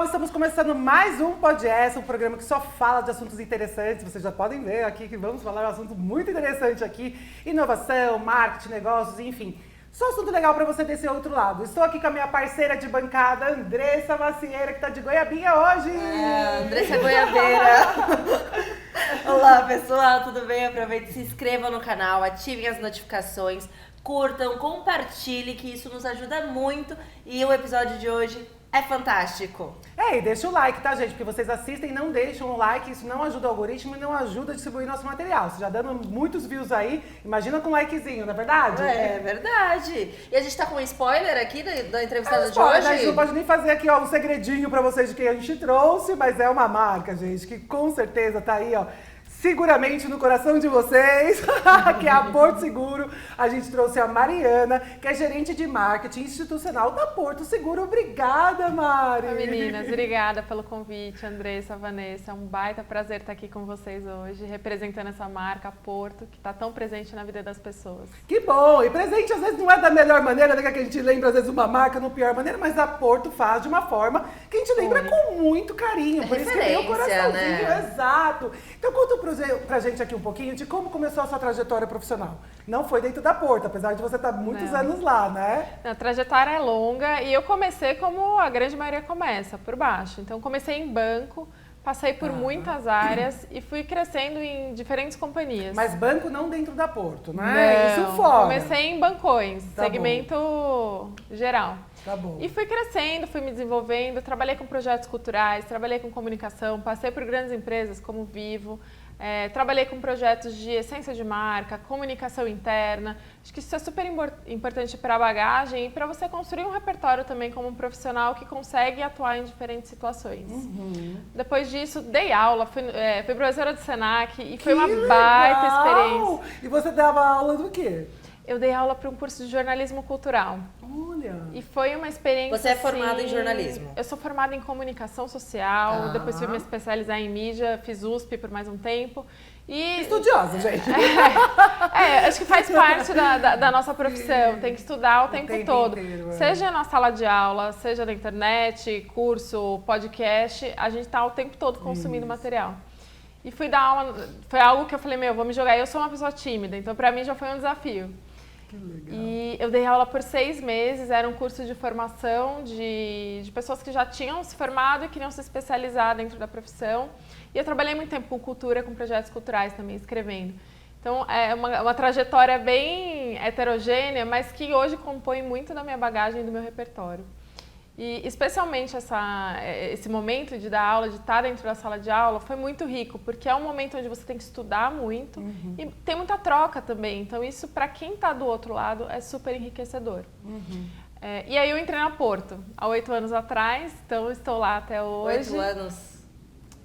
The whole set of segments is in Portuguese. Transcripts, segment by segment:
pessoal, estamos começando mais um podcast, um programa que só fala de assuntos interessantes. Vocês já podem ver aqui que vamos falar de um assunto muito interessante aqui. Inovação, marketing, negócios, enfim. Só assunto legal para você desse outro lado. Estou aqui com a minha parceira de bancada, Andressa Macieira, que está de goiabinha hoje. Andressa Goiabeira. Olá, pessoal, tudo bem? Aproveite, se inscrevam no canal, ativem as notificações, curtam, compartilhem, que isso nos ajuda muito. E o episódio de hoje é fantástico. E deixa o like, tá, gente? Porque vocês assistem e não deixam o like, isso não ajuda o algoritmo e não ajuda a distribuir nosso material. Você já dando muitos views aí, imagina com um likezinho, não é verdade? É verdade. E a gente tá com um spoiler aqui da entrevistada de hoje. A gente não pode nem fazer aqui, ó, um segredinho pra vocês de quem a gente trouxe, mas é uma marca, gente, que com certeza tá aí, ó, seguramente no coração de vocês, que é a Porto Seguro. A gente trouxe a Mariana, que é gerente de marketing institucional da Porto Seguro. Obrigada, Mari! Oi, meninas, obrigada pelo convite, Andressa, Vanessa. É um baita prazer estar aqui com vocês hoje, representando essa marca, a Porto, que está tão presente na vida das pessoas. Que bom! E presente às vezes não é da melhor maneira, né, que a gente lembra às vezes uma marca no pior maneira, mas a Porto faz de uma forma que a gente lembra com muito carinho. Por isso que tem o coraçãozinho, né? Exato. Então conta pra gente aqui um pouquinho de como começou a sua trajetória profissional. Não foi dentro da Porto, apesar de você estar muitos anos lá, né? A trajetória é longa e eu comecei como a grande maioria começa, por baixo. Então comecei em banco, passei por muitas áreas e fui crescendo em diferentes companhias. Mas banco não dentro da Porto, né? Não, isso fora. Comecei em bancões, Tá segmento geral. Tá bom. E fui crescendo, fui me desenvolvendo, trabalhei com projetos culturais, trabalhei com comunicação, passei por grandes empresas como Vivo, trabalhei com projetos de essência de marca, comunicação interna. Acho que isso é super importante para a bagagem e para você construir um repertório também como um profissional que consegue atuar em diferentes situações. Depois disso, dei aula, fui professora do Senac e foi uma baita experiência. E você dava aula do quê? Eu dei aula para um curso de jornalismo cultural. Olha! E foi uma experiência. Você é formada em jornalismo? Eu sou formada em comunicação social, depois fui me especializar em mídia, fiz USP por mais um tempo. E estudiosa, gente. Acho que faz parte da nossa profissão. Tem que estudar o tempo todo. Inteiro, seja na sala de aula, seja na internet, curso, podcast, a gente está o tempo todo consumindo material. E fui dar aula, foi algo que eu falei, vou me jogar. Eu sou uma pessoa tímida, então para mim já foi um desafio. Que legal. E eu dei aula por 6 meses, era um curso de formação de pessoas que já tinham se formado e queriam se especializar dentro da profissão. E eu trabalhei muito tempo com cultura, com projetos culturais também, escrevendo. Então é uma trajetória bem heterogênea, mas que hoje compõe muito da minha bagagem e do meu repertório. E especialmente esse momento de dar aula, de estar dentro da sala de aula, foi muito rico, porque é um momento onde você tem que estudar muito e tem muita troca também. Então isso, para quem está do outro lado, é super enriquecedor. E aí eu entrei na Porto, há 8 anos atrás, então estou lá até hoje. 8 anos.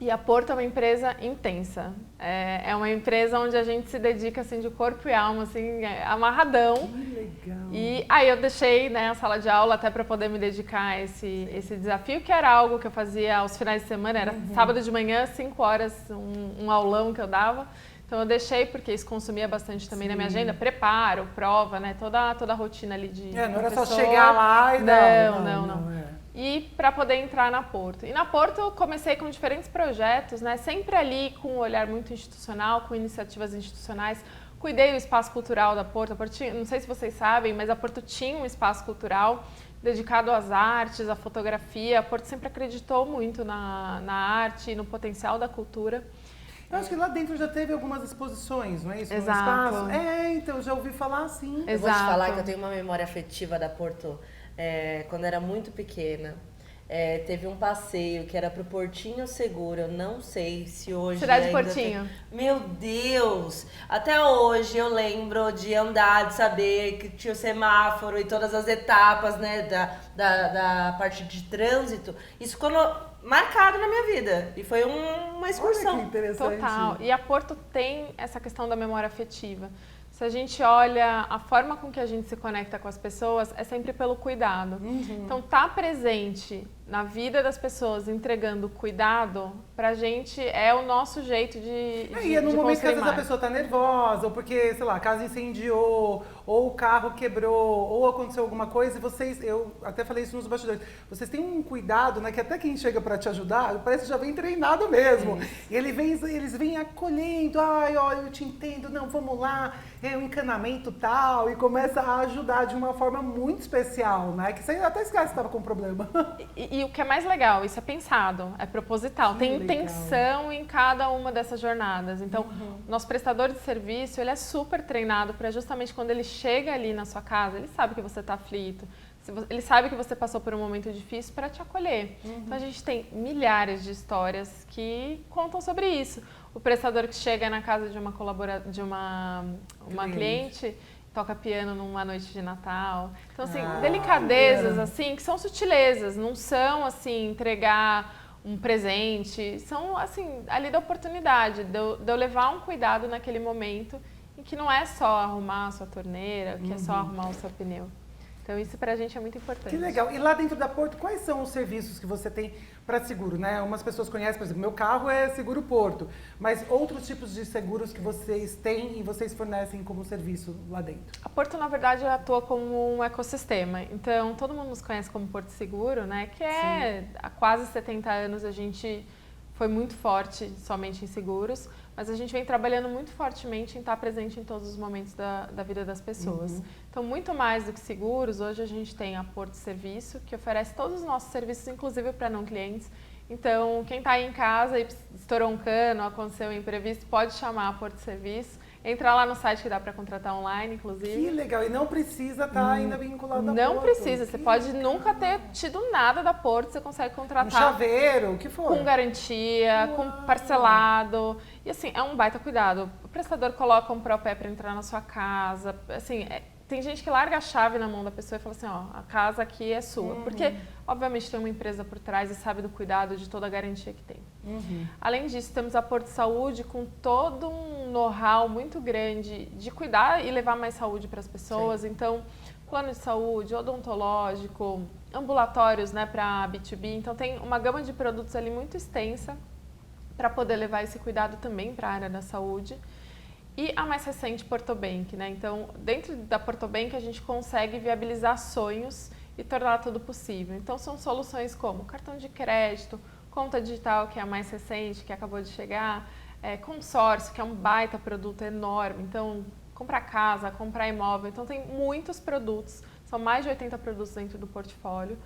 E a Porto é uma empresa intensa. É uma empresa onde a gente se dedica assim, de corpo e alma, assim, amarradão. Que legal. E aí eu deixei, a sala de aula até para poder me dedicar a esse desafio, que era algo que eu fazia aos finais de semana, era sábado de manhã, 5 horas, um aulão que eu dava. Então eu deixei porque isso consumia bastante também na minha agenda, preparo, prova, toda a rotina ali de não era só chegar lá e não. E para poder entrar na Porto. E na Porto eu comecei com diferentes projetos, sempre ali com um olhar muito institucional, com iniciativas institucionais. Cuidei do espaço cultural da Porto. Não sei se vocês sabem, mas a Porto tinha um espaço cultural dedicado às artes, à fotografia. A Porto sempre acreditou muito na arte e no potencial da cultura. Eu acho que lá dentro já teve algumas exposições, não é isso? Exato. No espaço? Então já ouvi falar assim. Eu vou te falar que eu tenho uma memória afetiva da Porto. Quando era muito pequena, teve um passeio que era pro Portinho Seguro. Eu não sei se hoje Cidade ainda Portinho. Meu Deus! Até hoje eu lembro de andar, de saber que tinha o semáforo e todas as etapas, da parte de trânsito. Isso ficou marcado na minha vida. E foi uma excursão. Olha que interessante. Total. E a Porto tem essa questão da memória afetiva. Se a gente olha a forma com que a gente se conecta com as pessoas, é sempre pelo cuidado. Então, tá presente na vida das pessoas, entregando cuidado, pra gente é o nosso jeito de E é no momento que às vezes a marca. pessoa tá nervosa, ou porque, sei lá, a casa incendiou, ou o carro quebrou, ou aconteceu alguma coisa, e vocês, eu até falei isso nos bastidores, vocês têm um cuidado, né, que até quem chega pra te ajudar, parece que já vem treinado mesmo. E eles vêm acolhendo, ai, ó, eu te entendo, não, vamos lá, é um encanamento tal, e começa a ajudar de uma forma muito especial, né, que você até esquece que tava com problema. E o que é mais legal, isso é pensado, é proposital, Que tem legal. intenção em cada uma dessas jornadas. Então, nosso prestador de serviço, ele é super treinado para justamente quando ele chega ali na sua casa, ele sabe que você está aflito, ele sabe que você passou por um momento difícil para te acolher. Então, a gente tem milhares de histórias que contam sobre isso. O prestador que chega na casa de uma cliente toca piano numa noite de Natal. Então, assim, delicadezas, assim, que são sutilezas, não são, assim, entregar um presente, são, assim, ali da oportunidade, de eu levar um cuidado naquele momento em que não é só arrumar a sua torneira, que é só arrumar o seu pneu. Então, isso pra gente é muito importante. Que legal. E lá dentro da Porto, quais são os serviços que você tem para seguro, né? Umas pessoas conhecem, por exemplo, meu carro é seguro Porto, mas outros tipos de seguros que vocês têm e vocês fornecem como serviço lá dentro? A Porto, na verdade, atua como um ecossistema. Então, todo mundo nos conhece como Porto Seguro, né? Que há quase 70 anos a gente foi muito forte somente em seguros, mas a gente vem trabalhando muito fortemente em estar presente em todos os momentos da vida das pessoas. Então, muito mais do que seguros, hoje a gente tem a Porto Serviço, que oferece todos os nossos serviços, inclusive para não clientes. Então, quem está aí em casa e estourou um cano, aconteceu um imprevisto, pode chamar a Porto Serviço. Entra lá no site que dá para contratar online, inclusive. Que legal. E não precisa estar ainda vinculado à Porto. Não precisa. Você pode nunca ter tido nada da Porto, você consegue contratar. Um chaveiro, o que for. Com garantia, com parcelado. E assim, é um baita cuidado. O prestador coloca um propé para entrar na sua casa. Assim, tem gente que larga a chave na mão da pessoa e fala assim, ó, a casa aqui é sua. Porque, obviamente, tem uma empresa por trás e sabe do cuidado de toda a garantia que tem. Além disso, temos a Porto Saúde com todo um know-how muito grande de cuidar e levar mais saúde para as pessoas. Sim. Então, plano de saúde, odontológico, ambulatórios, né, para B2B. Então, tem uma gama de produtos ali muito extensa para poder levar esse cuidado também para a área da saúde. E a mais recente, Portobank, né? Então, dentro da Portobank, a gente consegue viabilizar sonhos e tornar tudo possível. Então, são soluções como cartão de crédito, conta digital, que é a mais recente, que acabou de chegar, consórcio, que é um baita produto enorme. Então, comprar casa, comprar imóvel. Então, tem muitos produtos, são mais de 80 produtos dentro do portfólio,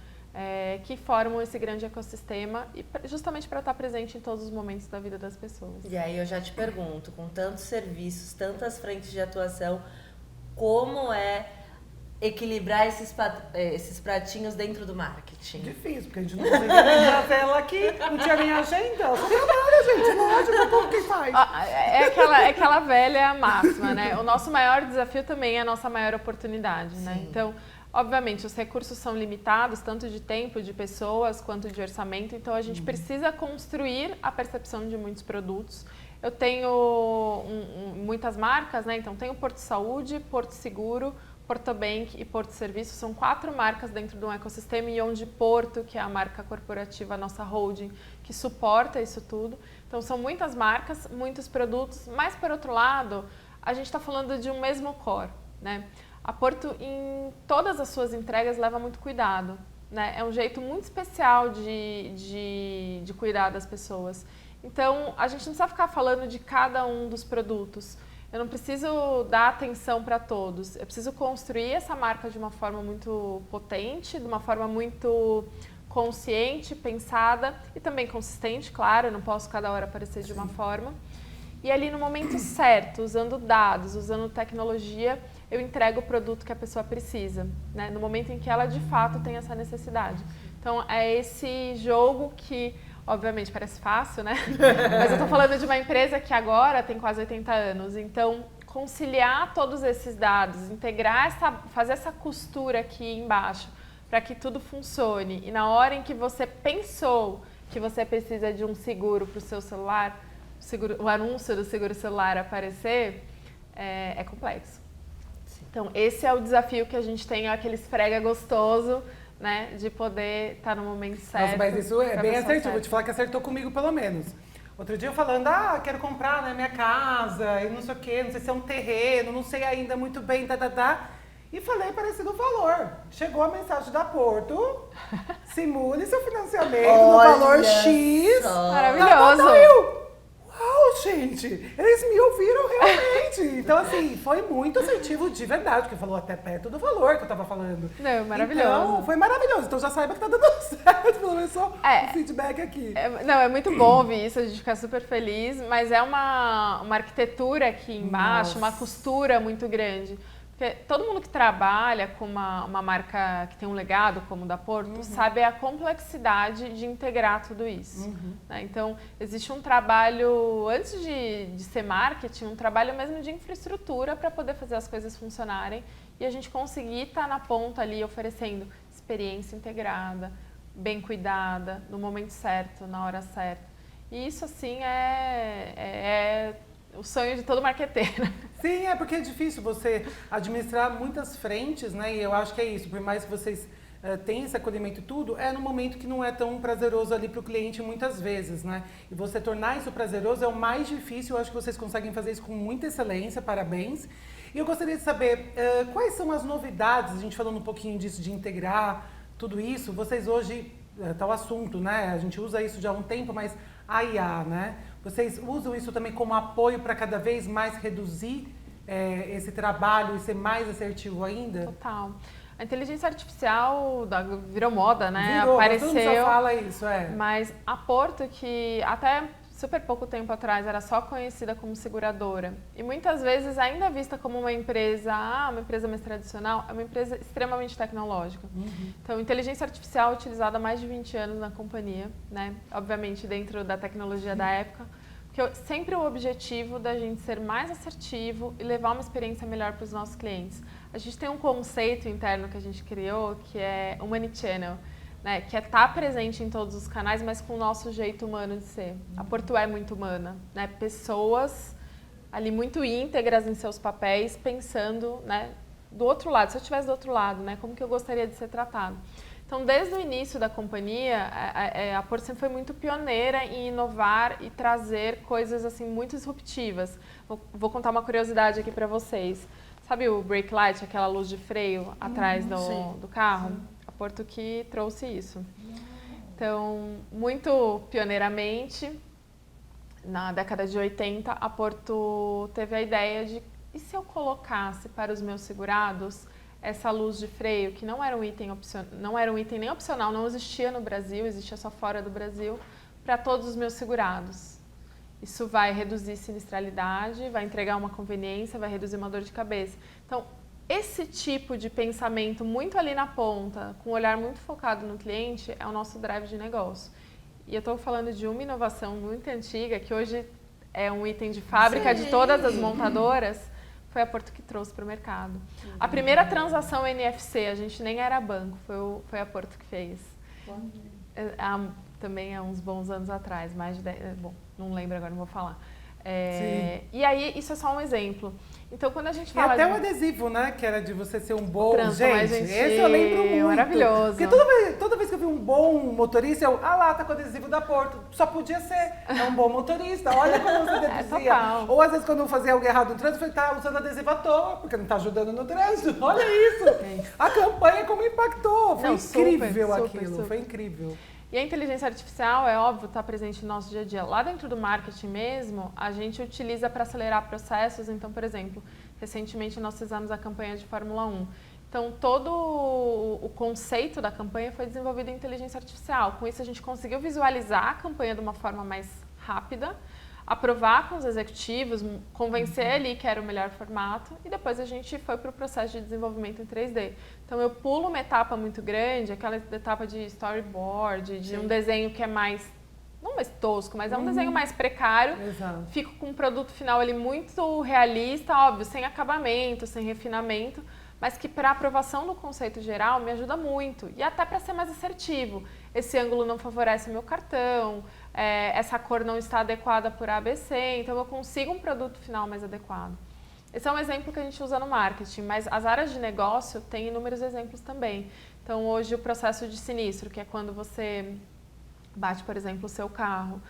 que formam esse grande ecossistema e justamente para estar presente em todos os momentos da vida das pessoas. E aí eu já te pergunto, com tantos serviços, tantas frentes de atuação, como é equilibrar esses pratinhos dentro do marketing? Difícil, porque a gente não conseguia nem a tela aqui, não tinha nem agenda. Só trabalha, gente, lógico, como que faz? É aquela velha máxima, né? O nosso maior desafio também é a nossa maior oportunidade, né? Então, obviamente, os recursos são limitados, tanto de tempo, de pessoas, quanto de orçamento. Então, a gente precisa construir a percepção de muitos produtos. Eu tenho muitas marcas, né? Então, tenho Porto Saúde, Porto Seguro, Portobank e Porto Serviço. São 4 marcas dentro de um ecossistema e onde Porto, que é a marca corporativa, a nossa holding, que suporta isso tudo. Então, são muitas marcas, muitos produtos. Mas, por outro lado, a gente está falando de um mesmo core, né? A Porto, em todas as suas entregas, leva muito cuidado, né? É um jeito muito especial de cuidar das pessoas. Então, a gente não precisa ficar falando de cada um dos produtos. Eu não preciso dar atenção para todos. Eu preciso construir essa marca de uma forma muito potente, de uma forma muito consciente, pensada e também consistente, claro. Eu não posso cada hora aparecer de uma forma. E ali no momento certo, usando dados, usando tecnologia, eu entrego o produto que a pessoa precisa, né? No momento em que ela de fato tem essa necessidade. Então é esse jogo que, obviamente, parece fácil, né? Mas eu estou falando de uma empresa que agora tem quase 80 anos. Então, conciliar todos esses dados, integrar fazer essa costura aqui embaixo para que tudo funcione. E na hora em que você pensou que você precisa de um seguro para o seu celular, o anúncio do seguro celular aparecer, é complexo. Então, esse é o desafio que a gente tem, aquele esfrega gostoso né, de poder estar no momento certo. Nossa, mas isso é bem assertivo. Certa. Vou te falar que acertou comigo, pelo menos. Outro dia eu falando, quero comprar, né, minha casa, e não sei o quê, não sei se é um terreno, não sei ainda muito bem, E falei parecido o valor. Chegou a mensagem da Porto, simule seu financiamento no valor X. Maravilhoso. Uau, gente, eles me ouviram realmente. Então, assim, foi muito assertivo de verdade, porque falou até perto do valor que eu tava falando. Não, maravilhoso. Então, foi maravilhoso. Então já saiba que tá dando certo, pelo menos só o feedback aqui. É muito bom ouvir isso, a gente fica super feliz, mas é uma arquitetura aqui embaixo, uma costura muito grande. Porque todo mundo que trabalha com uma marca que tem um legado, como o da Porto, sabe a complexidade de integrar tudo isso. Né? Então, existe um trabalho, antes de ser marketing, um trabalho mesmo de infraestrutura para poder fazer as coisas funcionarem e a gente conseguir estar na ponta ali oferecendo experiência integrada, bem cuidada, no momento certo, na hora certa. E isso, assim, é o sonho de todo marqueteiro. Sim, é porque é difícil você administrar muitas frentes, né? E eu acho que é isso. Por mais que vocês tenham esse acolhimento e tudo, é no momento que não é tão prazeroso ali para o cliente muitas vezes, né? E você tornar isso prazeroso é o mais difícil. Eu acho que vocês conseguem fazer isso com muita excelência. Parabéns. E eu gostaria de saber quais são as novidades, a gente falando um pouquinho disso, de integrar tudo isso. Vocês hoje, tá o assunto, né? A gente usa isso já há um tempo, mas a IA, né? Vocês usam isso também como apoio para cada vez mais reduzir esse trabalho e ser mais assertivo ainda? Total. A inteligência artificial virou moda, né? Virou, apareceu. todo mundo só fala isso, Mas a Porto, que até super pouco tempo atrás era só conhecida como seguradora e muitas vezes ainda vista como uma empresa mais tradicional, é uma empresa extremamente tecnológica. Então, inteligência artificial é utilizada há mais de 20 anos na companhia, né? Obviamente dentro da tecnologia da época, porque sempre o objetivo da gente ser mais assertivo e levar uma experiência melhor para os nossos clientes. A gente tem um conceito interno que a gente criou que é Omnichannel, né, que é estar presente em todos os canais, mas com o nosso jeito humano de ser. A Porto é muito humana, né? Pessoas ali muito íntegras em seus papéis, pensando, né, do outro lado. Se eu estivesse do outro lado, né, como que eu gostaria de ser tratado? Então, desde o início da companhia, a Porto sempre foi muito pioneira em inovar e trazer coisas assim muito disruptivas. Vou contar uma curiosidade aqui para vocês. Sabe o brake light, aquela luz de freio atrás do carro? Sim. A Porto que trouxe isso. Então, muito pioneiramente, na década de 80, a Porto teve a ideia de, e se eu colocasse para os meus segurados essa luz de freio, que não era um item nem opcional, não existia no Brasil, existia só fora do Brasil, para todos os meus segurados. Isso vai reduzir sinistralidade, vai entregar uma conveniência, vai reduzir uma dor de cabeça. Então, esse tipo de pensamento muito ali na ponta, com um olhar muito focado no cliente, é o nosso drive de negócio. E eu estou falando de uma inovação muito antiga, que hoje é um item de fábrica de todas as montadoras, foi a Porto que trouxe para o mercado. A primeira transação NFC, a gente nem era banco, foi a Porto que fez. Também há uns bons anos atrás, mais de 10, bom, não lembro agora, não vou falar. E aí, isso é só um exemplo. Então, quando a gente fala... E até o adesivo, né? Que era de você ser um bom... Gente, esse eu lembro muito. Maravilhoso. Porque toda vez que eu vi um bom motorista, lá, tá com o adesivo da Porto. Só podia ser. É um bom motorista. Olha como você deduzia. Ou às vezes, quando eu fazia algo errado no trânsito, eu falei, tá usando adesivo à toa, porque não tá ajudando no trânsito. Olha isso. A campanha como impactou. Foi incrível aquilo. Foi incrível. E a inteligência artificial, é óbvio, está presente no nosso dia a dia. Lá dentro do marketing mesmo, a gente utiliza para acelerar processos. Então, por exemplo, recentemente nós fizemos a campanha de Fórmula 1. Então, todo o conceito da campanha foi desenvolvido em inteligência artificial. Com isso, a gente conseguiu visualizar a campanha de uma forma mais rápida, aprovar com os executivos, convencer ali que era o melhor formato e depois a gente foi para o processo de desenvolvimento em 3D. Então eu pulo uma etapa muito grande, aquela etapa de storyboard, de um desenho que é mais, não mais tosco, mas é um desenho mais precário. Exato. Fico com um produto final ali muito realista, óbvio, sem acabamento, sem refinamento, mas que para aprovação do conceito geral me ajuda muito. E até para ser mais assertivo. Esse ângulo não favorece o meu cartão, essa cor não está adequada por ABC, então eu consigo um produto final mais adequado. Esse é um exemplo que a gente usa no marketing, mas as áreas de negócio têm inúmeros exemplos também. Então, hoje, o processo de sinistro, que é quando você bate, por exemplo, o seu carro,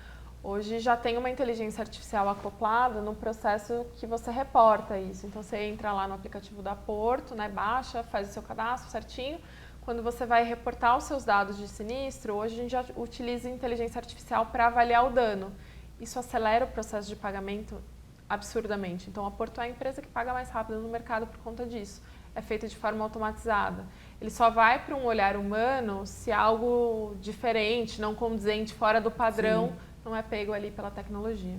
hoje já tem uma inteligência artificial acoplada no processo que você reporta isso. Então, você entra lá no aplicativo da Porto, né, baixa, faz o seu cadastro certinho. Quando você vai reportar os seus dados de sinistro, hoje a gente já utiliza inteligência artificial para avaliar o dano. Isso acelera o processo de pagamento absurdamente. Então, a Porto é a empresa que paga mais rápido no mercado por conta disso. É feito de forma automatizada. Ele só vai para um olhar humano se algo diferente, não condizente, fora do padrão, sim, não é pego ali pela tecnologia.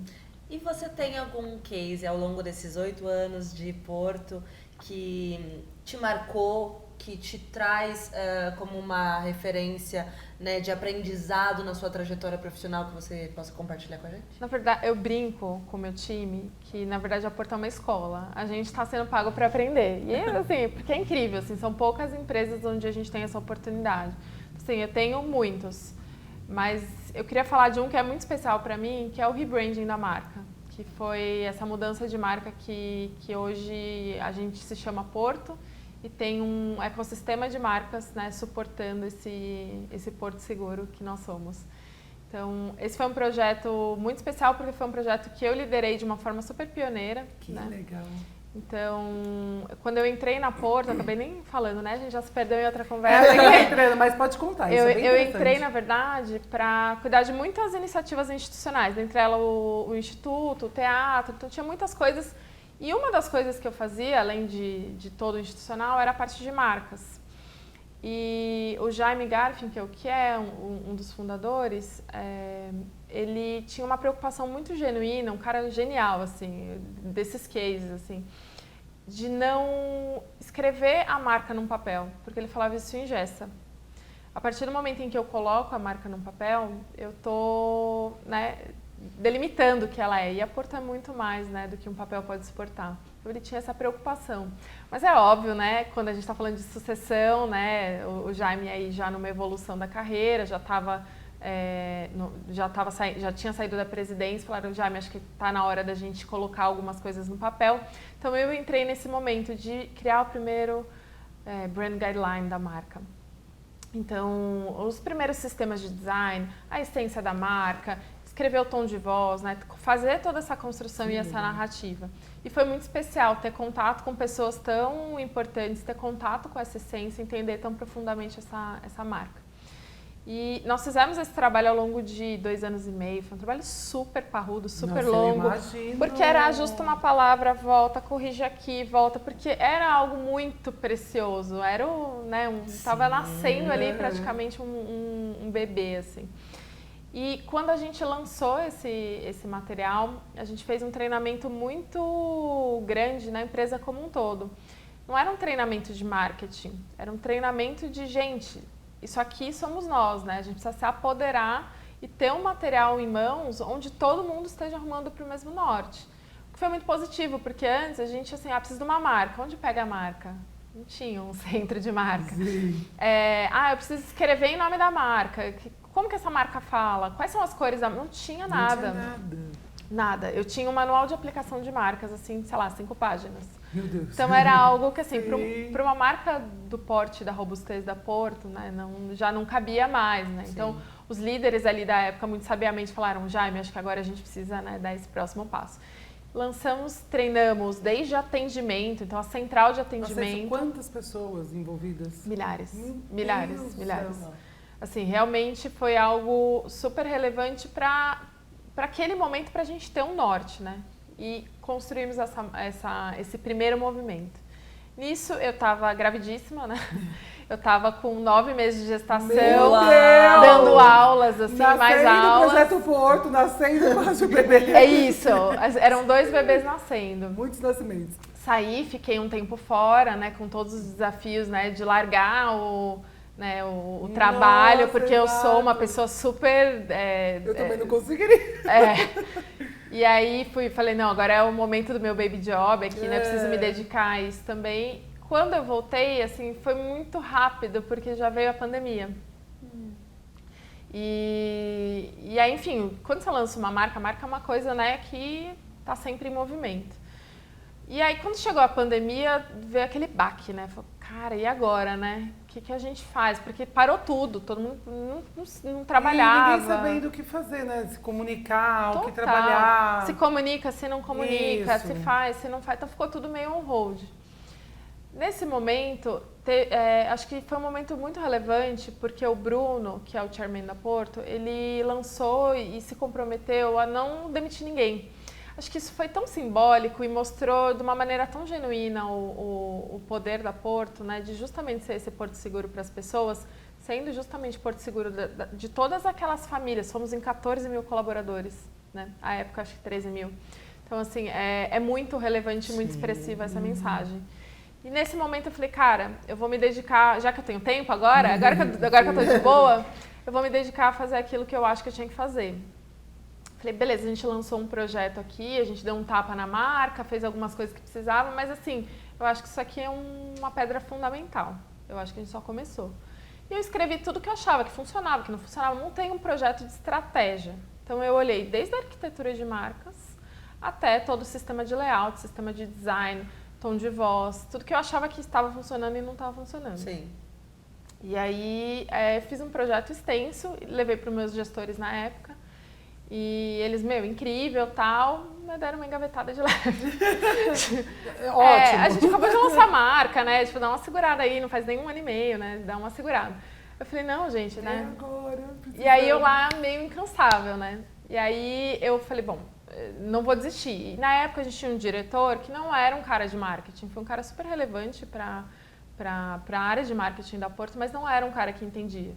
E você tem algum case ao longo desses 8 anos de Porto que te marcou, que te traz como uma referência, né, de aprendizado na sua trajetória profissional que você possa compartilhar com a gente? Na verdade, eu brinco com o meu time que, na verdade, a Porto é uma escola. A gente está sendo pago para aprender. E, assim, porque é incrível, assim, são poucas empresas onde a gente tem essa oportunidade. Assim, eu tenho muitos, mas eu queria falar de um que é muito especial para mim, que é o rebranding da marca, que foi essa mudança de marca que hoje a gente se chama Porto, e tem um ecossistema de marcas, né, suportando esse porto seguro que nós somos. Então, esse foi um projeto muito especial, porque foi um projeto que eu liderei de uma forma super pioneira. Que, né, legal. Então, quando eu entrei na Porto, eu acabei nem falando, né? A gente já se perdeu em outra conversa. Mas pode contar, isso é bem eu entrei, na verdade, para cuidar de muitas iniciativas institucionais, dentre elas o Instituto, o teatro, então tinha muitas coisas. E uma das coisas que eu fazia, além de todo o institucional, era a parte de marcas. E o Jaime Garfinkel, que é um dos fundadores, ele tinha uma preocupação muito genuína, um cara genial, assim, desses cases, assim, de não escrever a marca num papel, porque ele falava isso engessa. A partir do momento em que eu coloco a marca num papel, eu estou, né, delimitando o que ela é. E a Porto é muito mais, né, do que um papel pode suportar. Então ele tinha essa preocupação. Mas é óbvio, né, quando a gente está falando de sucessão, né, o Jaime aí já numa evolução da carreira, já tinha saído da presidência, falaram, Jaime, acho que está na hora da gente colocar algumas coisas no papel. Então eu entrei nesse momento de criar o primeiro brand guideline da marca. Então, os primeiros sistemas de design, a essência da marca, escrever o tom de voz, né, fazer toda essa construção, sim, e essa narrativa. E foi muito especial ter contato com pessoas tão importantes, ter contato com essa essência, entender tão profundamente essa marca. E nós fizemos esse trabalho ao longo de 2 anos e meio, foi um trabalho super parrudo, super longo, porque era justo uma palavra, volta, corrige aqui, volta, porque era algo muito precioso, era estava nascendo ali praticamente um bebê, assim. E quando a gente lançou esse material, a gente fez um treinamento muito grande na empresa como um todo. Não era um treinamento de marketing, era um treinamento de gente. Isso aqui somos nós, né? A gente precisa se apoderar e ter um material em mãos onde todo mundo esteja arrumando para o mesmo norte. O que foi muito positivo, porque antes a gente, assim, precisa de uma marca. Onde pega a marca? Não tinha um centro de marca. Eu preciso escrever em nome da marca. Como que essa marca fala? Quais são as cores da... Não tinha nada. Não tinha nada. Nada. Eu tinha um manual de aplicação de marcas, assim, sei lá, 5 páginas. Meu Deus. Então era algo que, assim, para uma marca do porte, da robustez da Porto, né, já não cabia mais, né? Sim. Então, os líderes ali da época muito sabiamente falaram, Jaime, acho que agora a gente precisa, né, dar esse próximo passo. Treinamos desde atendimento, então a central de atendimento... Nossa, quantas pessoas envolvidas? Milhares. Assim, realmente foi algo super relevante para aquele momento, para a gente ter um norte, né? E construímos esse primeiro movimento. Nisso, eu estava gravidíssima, né? Eu estava com 9 meses de gestação, dando aulas, assim, mais aulas. Projeto Porto, nascendo quase o bebê. É isso, eram 2 bebês nascendo. Muitos nascimentos. Saí, fiquei um tempo fora, né, com todos os desafios, né, de largar o trabalho, porque eu sou uma pessoa super... eu também não conseguiria. E aí falei, não, agora é o momento do meu baby job aqui, né? Eu preciso me dedicar a isso também. Quando eu voltei, assim, foi muito rápido, porque já veio a pandemia. E aí, enfim, quando você lança uma marca, a marca é uma coisa, né, que tá sempre em movimento. E aí, quando chegou a pandemia, veio aquele baque, né? Falei, cara, e agora, né? O que a gente faz? Porque parou tudo, todo mundo não trabalhava. E ninguém sabendo o que fazer, né? Se comunicar, Total. o que trabalhar. Se comunica, se não comunica, Isso. se faz, se não faz. Então ficou tudo meio on hold. Nesse momento, acho que foi um momento muito relevante, porque o Bruno, que é o chairman da Porto, ele lançou e se comprometeu a não demitir ninguém. Acho que isso foi tão simbólico e mostrou de uma maneira tão genuína o poder da Porto, né, de justamente ser esse porto seguro para as pessoas, sendo justamente porto seguro de todas aquelas famílias. Fomos em 14 mil colaboradores, né? À época acho que 13 mil. Então, assim, é muito relevante e muito expressiva essa mensagem. E nesse momento eu falei, cara, eu vou me dedicar, já que eu tenho tempo agora que eu tô de boa, eu vou me dedicar a fazer aquilo que eu acho que eu tinha que fazer. Falei, beleza, a gente lançou um projeto aqui, a gente deu um tapa na marca, fez algumas coisas que precisava, mas assim, eu acho que isso aqui é uma pedra fundamental. Eu acho que a gente só começou. E eu escrevi tudo que eu achava que funcionava, que não funcionava. Montei um projeto de estratégia. Então eu olhei desde a arquitetura de marcas até todo o sistema de layout, sistema de design, tom de voz, tudo que eu achava que estava funcionando e não estava funcionando. Sim. E aí fiz um projeto extenso, levei para os meus gestores na época. E eles, incrível, tal, me deram uma engavetada de leve. Ótimo. A gente acabou de lançar a marca, né? Tipo, dá uma segurada aí, não faz nem 1 ano e meio, né? Dá uma segurada. Eu falei, não, gente, né? Agora, e aí eu lá, meio incansável, né? E aí eu falei, bom, não vou desistir. E na época a gente tinha um diretor que não era um cara de marketing, foi um cara super relevante para a área de marketing da Porto, mas não era um cara que entendia.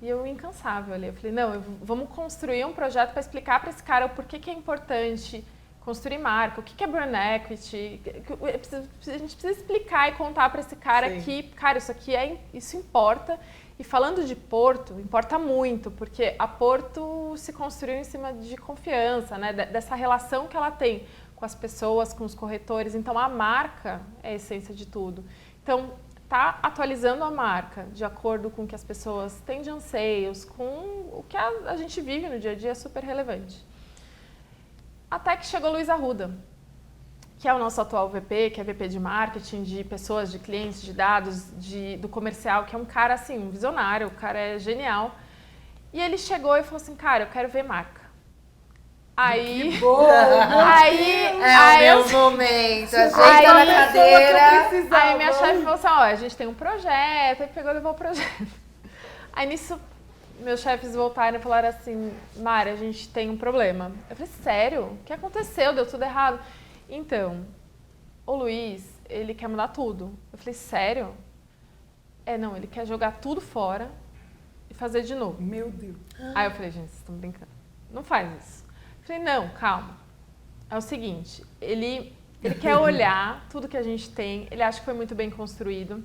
E eu incansável ali, eu falei, não, vamos construir um projeto para explicar para esse cara o porquê que é importante construir marca, o que é brand equity, a gente precisa explicar e contar para esse cara que, cara, isso importa. E falando de Porto, importa muito, porque a Porto se construiu em cima de confiança, né? Dessa relação que ela tem com as pessoas, com os corretores. Então, a marca é a essência de tudo. Então, tá atualizando a marca de acordo com o que as pessoas têm de anseios, com o que a gente vive no dia a dia é super relevante. Até que chegou o Luiz Arruda, que é o nosso atual VP, que é VP de marketing, de pessoas, de clientes, de dados, do comercial, que é um cara assim, um visionário, o cara é genial. E ele chegou e falou assim, cara, eu quero ver marca. Aí, que bom, aí o meu momento, ajeita na cadeira. Aí minha chefe falou assim, a gente tem um projeto, aí pegou e levou o projeto. Aí nisso, meus chefes voltaram e falaram assim, Mari, a gente tem um problema. Eu falei, sério? O que aconteceu? Deu tudo errado? Então, o Luiz, ele quer mudar tudo. Eu falei, sério? Não, ele quer jogar tudo fora e fazer de novo. Meu Deus. Aí eu falei, gente, vocês estão brincando. Não faz isso. Eu falei, não, calma. É o seguinte, ele quer olhar tudo que a gente tem, ele acha que foi muito bem construído,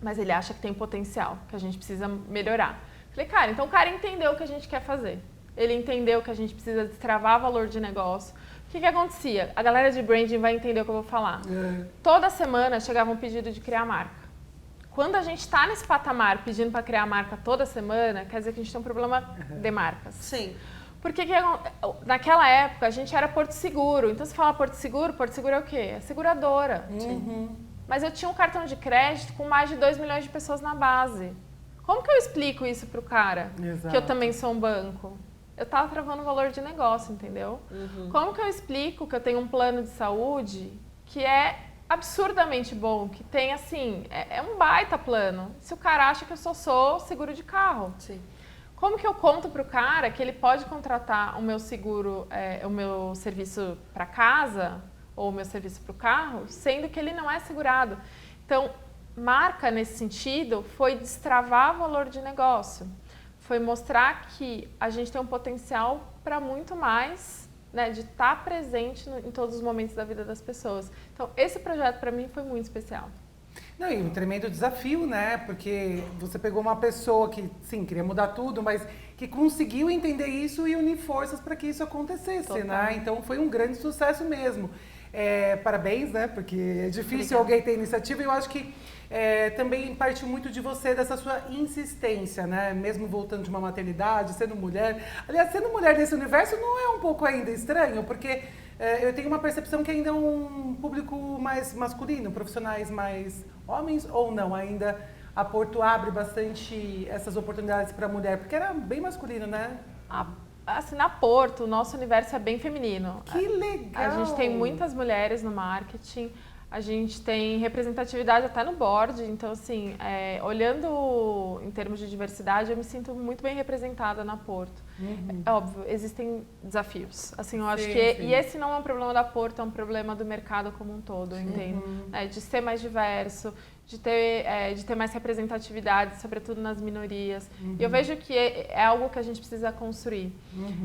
mas ele acha que tem potencial, que a gente precisa melhorar. Eu falei, cara, então o cara entendeu o que a gente quer fazer. Ele entendeu que a gente precisa destravar valor de negócio. O que acontecia? A galera de branding vai entender o que eu vou falar. Toda semana chegava um pedido de criar marca. Quando a gente está nesse patamar pedindo para criar marca toda semana, quer dizer que a gente tem um problema de marcas. Sim. Porque naquela época a gente era Porto Seguro. Então, se fala Porto Seguro é o quê? É seguradora. Mas eu tinha um cartão de crédito com mais de 2 milhões de pessoas na base. Como que eu explico isso pro cara? Exato. Que eu também sou um banco? Eu tava travando o valor de negócio, entendeu? Como que eu explico que eu tenho um plano de saúde que é absurdamente bom, que tem assim, é um baita plano, se o cara acha que eu sou seguro de carro? Sim. Como que eu conto pro cara que ele pode contratar o meu seguro, o meu serviço para casa ou o meu serviço para o carro, sendo que ele não é segurado? Então, marca nesse sentido foi destravar valor de negócio, foi mostrar que a gente tem um potencial para muito mais, né, de estar presente em todos os momentos da vida das pessoas. Então, esse projeto para mim foi muito especial. Não, e um tremendo desafio, né? Porque você pegou uma pessoa que, sim, queria mudar tudo, mas que conseguiu entender isso e unir forças para que isso acontecesse, né? Então foi um grande sucesso mesmo. Parabéns, né? Porque é difícil alguém ter iniciativa e eu acho que também parte muito de você, dessa sua insistência, né? Mesmo voltando de uma maternidade, sendo mulher. Aliás, sendo mulher nesse universo não é um pouco ainda estranho, porque eu tenho uma percepção que ainda é um público mais masculino, profissionais mais homens ou não? Ainda a Porto abre bastante essas oportunidades para a mulher, porque era bem masculino, né? Assim, na Porto, o nosso universo é bem feminino. Que legal! A gente tem muitas mulheres no marketing, a gente tem representatividade até no board, então assim, olhando em termos de diversidade, eu me sinto muito bem representada na Porto. É óbvio, existem desafios. Assim, eu acho que e esse não é um problema da Porto, é um problema do mercado como um todo, entendo. De ser mais diverso, de ter mais representatividade, sobretudo nas minorias. E eu vejo que é algo que a gente precisa construir.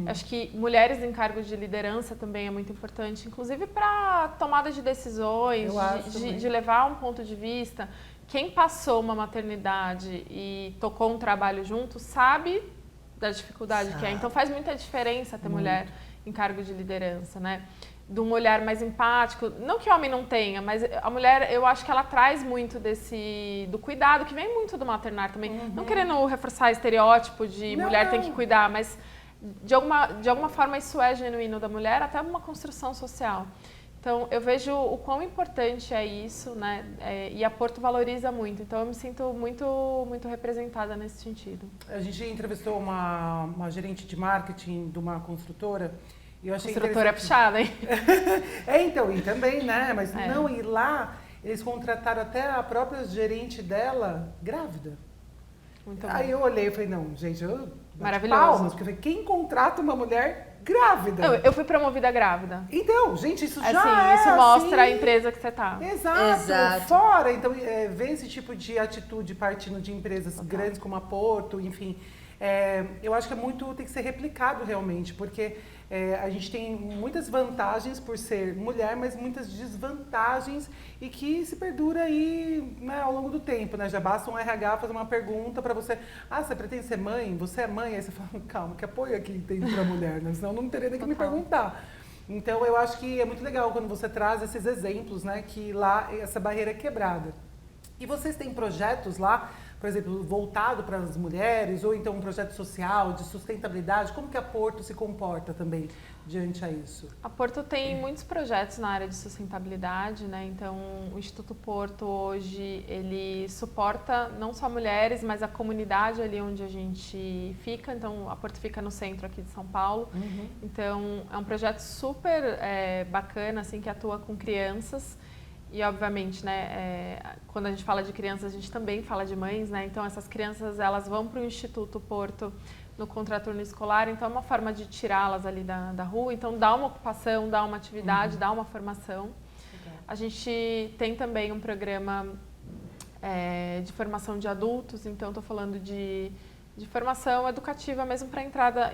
Acho que mulheres em cargos de liderança também é muito importante, inclusive para tomada de decisões, de levar um ponto de vista. Quem passou uma maternidade e tocou um trabalho junto sabe da dificuldade que é. Então faz muita diferença ter mulher em cargo de liderança, né? De um olhar mais empático, não que o homem não tenha, mas a mulher, eu acho que ela traz muito do cuidado, que vem muito do maternar também. Não querendo reforçar estereótipo de mulher tem que cuidar, mas de alguma forma isso é genuíno da mulher, até uma construção social. Então, eu vejo o quão importante é isso, né? E a Porto valoriza muito. Então, eu me sinto muito, muito representada nesse sentido. A gente entrevistou uma gerente de marketing de uma construtora. E eu achei construtora puxada, hein? Então, e também, né? Mas não, e lá eles contrataram até a própria gerente dela grávida. Muito bom. Aí eu olhei e falei, não, gente, maravilhoso. Palmas, porque eu falei, quem contrata uma mulher grávida? Eu fui promovida grávida. Então, gente, isso assim, já isso mostra a empresa que você tá. Exato. Fora, então, ver esse tipo de atitude partindo de empresas grandes como a Porto, enfim, eu acho que tem que ser replicado realmente, porque a gente tem muitas vantagens por ser mulher, mas muitas desvantagens e que se perdura aí, né, ao longo do tempo, né? Já basta um RH fazer uma pergunta para você, você pretende ser mãe? Você é mãe? Aí você fala, calma, que apoio aqui tem para mulher, né? Senão não teria nem que me perguntar. Então eu acho que é muito legal quando você traz esses exemplos, né, que lá essa barreira é quebrada. E vocês têm projetos lá, por exemplo, voltado para as mulheres, ou então um projeto social, de sustentabilidade? Como que a Porto se comporta também diante a isso? A Porto tem muitos projetos na área de sustentabilidade, né? Então, o Instituto Porto hoje, ele suporta não só mulheres, mas a comunidade ali onde a gente fica. Então, a Porto fica no centro aqui de São Paulo. Então, é um projeto super bacana, assim, que atua com crianças. E, obviamente, né, quando a gente fala de crianças, a gente também fala de mães, né? Então, essas crianças, elas vão para o Instituto Porto no contraturno escolar. Então, é uma forma de tirá-las ali da rua. Então, dá uma ocupação, dá uma atividade, dá uma formação. A gente tem também um programa de formação de adultos. Então, estou falando de formação educativa mesmo para entrada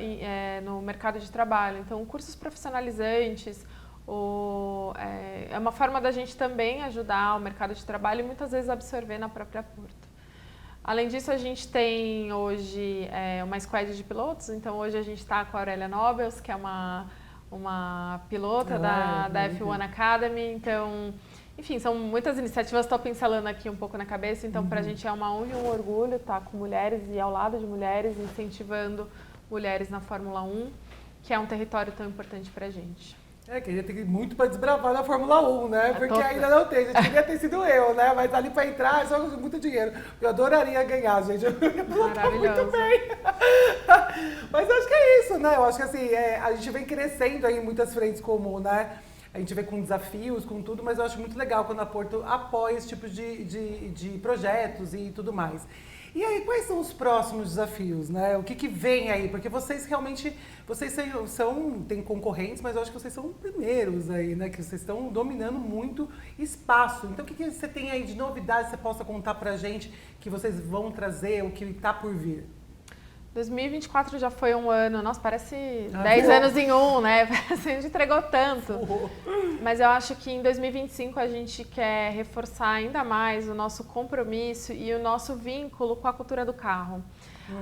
no mercado de trabalho. Então, cursos profissionalizantes, é uma forma da gente também ajudar o mercado de trabalho e muitas vezes absorver na própria Porto. Além disso, a gente tem hoje uma squad de pilotos, então hoje a gente está com a Aurélia Nobels, que é uma pilota da F1 Academy, então, enfim, são muitas iniciativas, estou pincelando aqui um pouco na cabeça, então para a gente é uma honra e um orgulho estar com mulheres e ao lado de mulheres, incentivando mulheres na Fórmula 1, que é um território tão importante para a gente. Que ainda tem muito para desbravar na Fórmula 1, né? Porque ainda não tem. Já queria ter sido eu, né? Mas ali para entrar é só muito dinheiro. Eu adoraria ganhar, gente. Eu ia pilotar muito bem. Mas eu acho que é isso, né? Eu acho que assim, a gente vem crescendo aí em muitas frentes como, né? A gente vê com desafios, com tudo, mas eu acho muito legal quando a Porto apoia esse tipo de projetos e tudo mais. E aí, quais são os próximos desafios, né? O que vem aí? Porque vocês realmente, têm concorrentes, mas eu acho que vocês são primeiros aí, né? Que vocês estão dominando muito espaço. Então, o que você tem aí de novidade que você possa contar pra gente que vocês vão trazer, o que está por vir? 2024 já foi um ano, nossa, parece 10 anos em um, né? Parece que a gente entregou tanto. Mas eu acho que em 2025 a gente quer reforçar ainda mais o nosso compromisso e o nosso vínculo com a cultura do carro.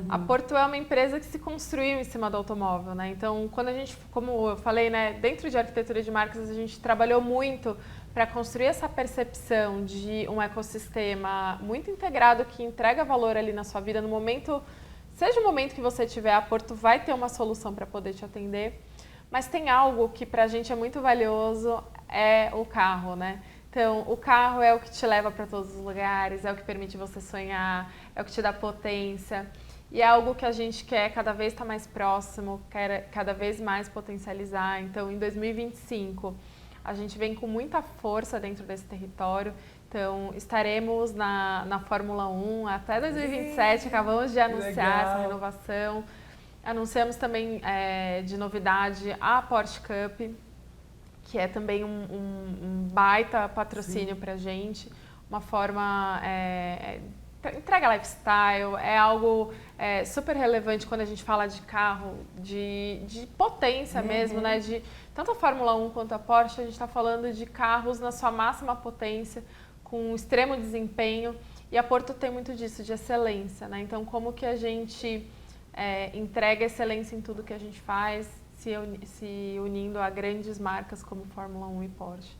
A Porto é uma empresa que se construiu em cima do automóvel, né? Então, quando a gente, como eu falei, né, dentro de arquitetura de marcas, a gente trabalhou muito para construir essa percepção de um ecossistema muito integrado que entrega valor ali na sua vida no momento. Seja o momento que você tiver, a Porto vai ter uma solução para poder te atender. Mas tem algo que pra gente é muito valioso, é o carro, né? Então, o carro é o que te leva para todos os lugares, é o que permite você sonhar, é o que te dá potência. E é algo que a gente quer cada vez estar mais próximo, quer cada vez mais potencializar. Então, em 2025, a gente vem com muita força dentro desse território. Então, estaremos na Fórmula 1 até 2027, acabamos de anunciar essa renovação. Anunciamos também de novidade a Porsche Cup, que é também um baita patrocínio pra gente, uma forma, entrega lifestyle, é algo super relevante quando a gente fala de carro, de potência mesmo, né? De tanto a Fórmula 1 quanto a Porsche, a gente está falando de carros na sua máxima potência, com extremo desempenho, e a Porto tem muito disso, de excelência, né? Então, como que a gente entrega excelência em tudo que a gente faz, se unindo a grandes marcas como Fórmula 1 e Porsche.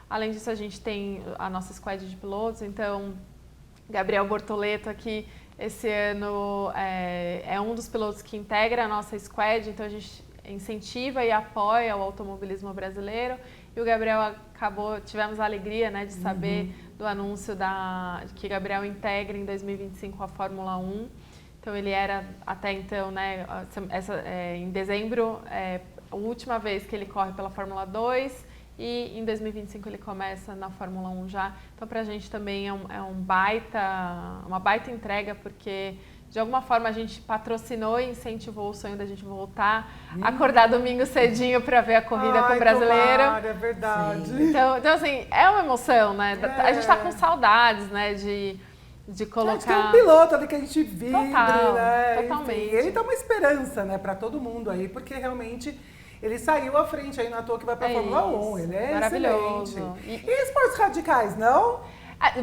Além disso, a gente tem a nossa squad de pilotos, então Gabriel Bortoleto aqui esse ano é um dos pilotos que integra a nossa squad, então a gente incentiva e apoia o automobilismo brasileiro. E o Gabriel tivemos a alegria, né, de saber do anúncio que Gabriel integra em 2025 a Fórmula 1. Então ele era até então, né, em dezembro, a última vez que ele corre pela Fórmula 2 e em 2025 ele começa na Fórmula 1 já. Então pra gente também é uma baita entrega, porque de alguma forma a gente patrocinou e incentivou o sonho da gente voltar, acordar domingo cedinho para ver a corrida com o brasileiro. Tomara, é verdade. Então assim, é uma emoção, né? A gente tá com saudades, né, de colocar... A gente tem um piloto ali que a gente vive, né? Totalmente. Enfim, ele dá uma esperança, né, para todo mundo aí, porque realmente ele saiu à frente aí, não à toa que vai pra Fórmula 1. Ele é maravilhoso. Excelente. E esportes radicais, não?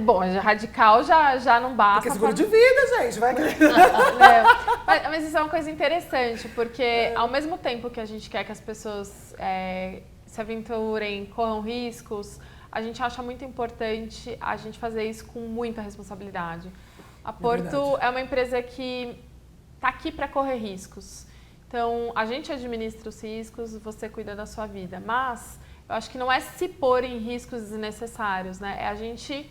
Bom, radical já não basta. Porque seguro de vida, gente, vai... Mas isso é uma coisa interessante, porque ao mesmo tempo que a gente quer que as pessoas se aventurem, corram riscos, a gente acha muito importante a gente fazer isso com muita responsabilidade. A Porto é uma empresa que está aqui para correr riscos. Então, a gente administra os riscos, você cuida da sua vida. Mas eu acho que não é se pôr em riscos desnecessários, né? É a gente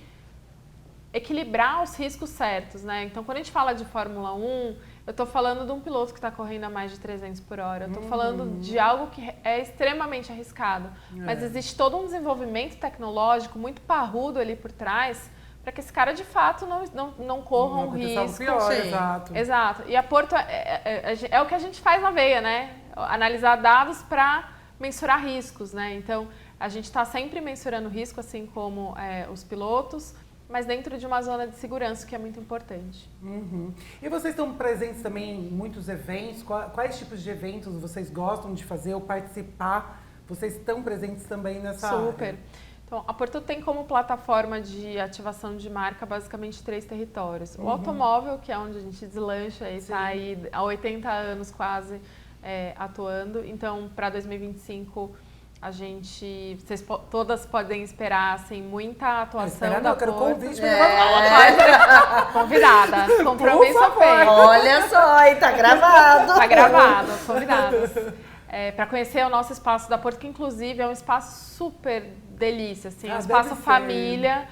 equilibrar os riscos certos, né? Então, quando a gente fala de Fórmula 1, eu estou falando de um piloto que está correndo a mais de 300 por hora. Eu estou falando de algo que é extremamente arriscado. Mas existe todo um desenvolvimento tecnológico muito parrudo ali por trás para que esse cara, de fato, não corra um risco. Pior, exato. Exato. E a Porto é o que a gente faz na veia, né? Analisar dados para mensurar riscos, né? Então, a gente está sempre mensurando risco, assim como os pilotos, mas dentro de uma zona de segurança, que é muito importante. E vocês estão presentes também em muitos eventos? Quais tipos de eventos vocês gostam de fazer ou participar? Vocês estão presentes também nessa área? Super. Então, a Porto tem como plataforma de ativação de marca basicamente 3 territórios. O automóvel, que é onde a gente deslancha e está aí há 80 anos quase atuando. Então, para 2025... vocês todas podem esperar, assim, muita atuação da Porto. Eu quero convite Convidada. Compromisso feito. Olha só, e tá gravado. Tá gravado, convidadas. Para conhecer o nosso espaço da Porto, que inclusive é um espaço super delícia, assim, um espaço família,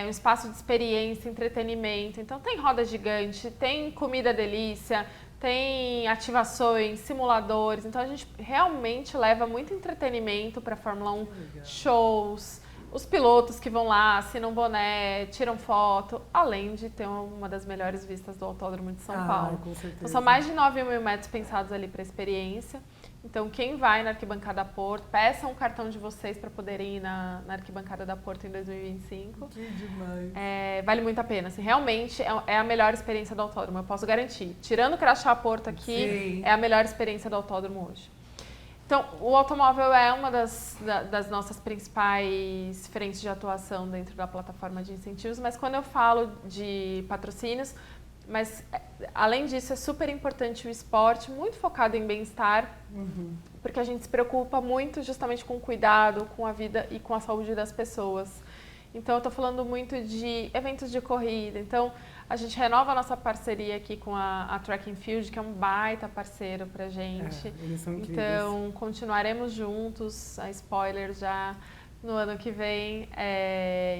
um espaço de experiência, entretenimento. Então tem roda gigante, tem comida delícia, tem ativações, simuladores. Então a gente realmente leva muito entretenimento para a Fórmula 1, shows, os pilotos que vão lá, assinam boné, tiram foto, além de ter uma das melhores vistas do Autódromo de São Paulo. Com certeza. Então, são mais de 9 mil metros pensados ali para a experiência. Então, quem vai na Arquibancada Porto, peçam o cartão de vocês para poderem ir na Arquibancada da Porto em 2025. Que demais. Vale muito a pena. Assim, realmente é a melhor experiência do autódromo, eu posso garantir. Tirando o Crachá Porto aqui, é a melhor experiência do autódromo hoje. Então, o automóvel é uma das nossas principais frentes de atuação dentro da plataforma de incentivos, mas quando eu falo de patrocínios, mas além disso é super importante o esporte, muito focado em bem-estar, porque a gente se preocupa muito justamente com o cuidado, com a vida e com a saúde das pessoas. Então, eu estou falando muito de eventos de corrida. Então, a gente renova a nossa parceria aqui com a Track and Field, que é um baita parceiro pra gente. Eles são incríveis. Então, continuaremos juntos, a spoiler já no ano que vem.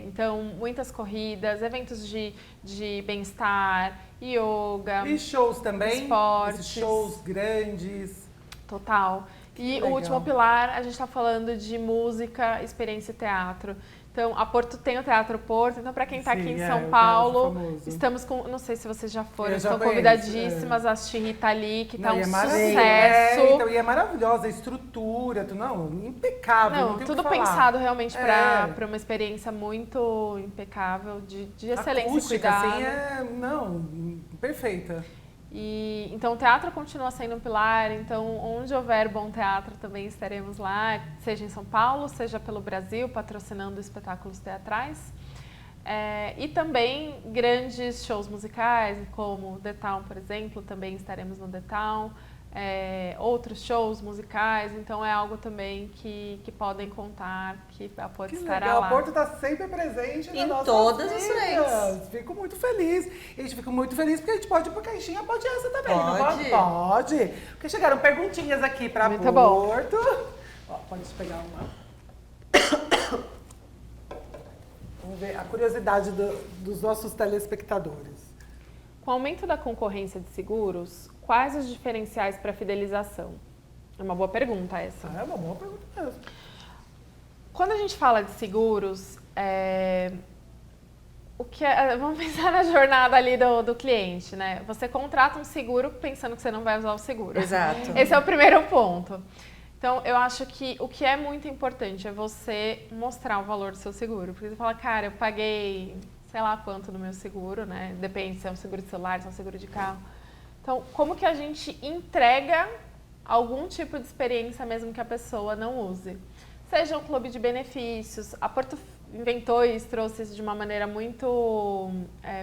Então, muitas corridas, eventos de bem-estar, yoga. E shows também? Esportes. Esses shows grandes. Total. E o último pilar, a gente está falando de música, experiência e teatro. Então, a Porto tem o Teatro Porto. Então, para quem está aqui em São Paulo, estamos com... Não sei se vocês já foram, estão convidadíssimas a assistir Rita Lee, que está um sucesso. Então, e é maravilhosa a estrutura, impecável. Não tudo pensado realmente para uma experiência muito impecável, de excelência acústica, e cuidado. Perfeita. Então, o teatro continua sendo um pilar. Então, onde houver bom teatro, também estaremos lá, seja em São Paulo, seja pelo Brasil, patrocinando espetáculos teatrais. E também grandes shows musicais, como The Town, por exemplo, também estaremos no The Town. Outros shows musicais, então é algo também que podem contar, que a Porto estará lá. A Porto está sempre presente em todas as frentes. Fico muito feliz. A gente fica muito feliz porque a gente pode ir para caixinha, pode essa também. Pode. Pode. Porque chegaram perguntinhas aqui para Porto. Bom. Ó, pode pegar uma. Vamos ver a curiosidade dos nossos telespectadores. Com o aumento da concorrência de seguros, quais os diferenciais para fidelização? É uma boa pergunta essa. É uma boa pergunta mesmo. Quando a gente fala de seguros, vamos pensar na jornada ali do cliente, né? Você contrata um seguro pensando que você não vai usar o seguro. Exato. Esse é o primeiro ponto. Então, eu acho que o que é muito importante é você mostrar o valor do seu seguro. Porque você fala, cara, eu paguei sei lá quanto no meu seguro, né? Depende se é um seguro de celular, se é um seguro de carro. Então, como que a gente entrega algum tipo de experiência mesmo que a pessoa não use? Seja um clube de benefícios. A Porto inventou isso, trouxe isso de uma maneira muito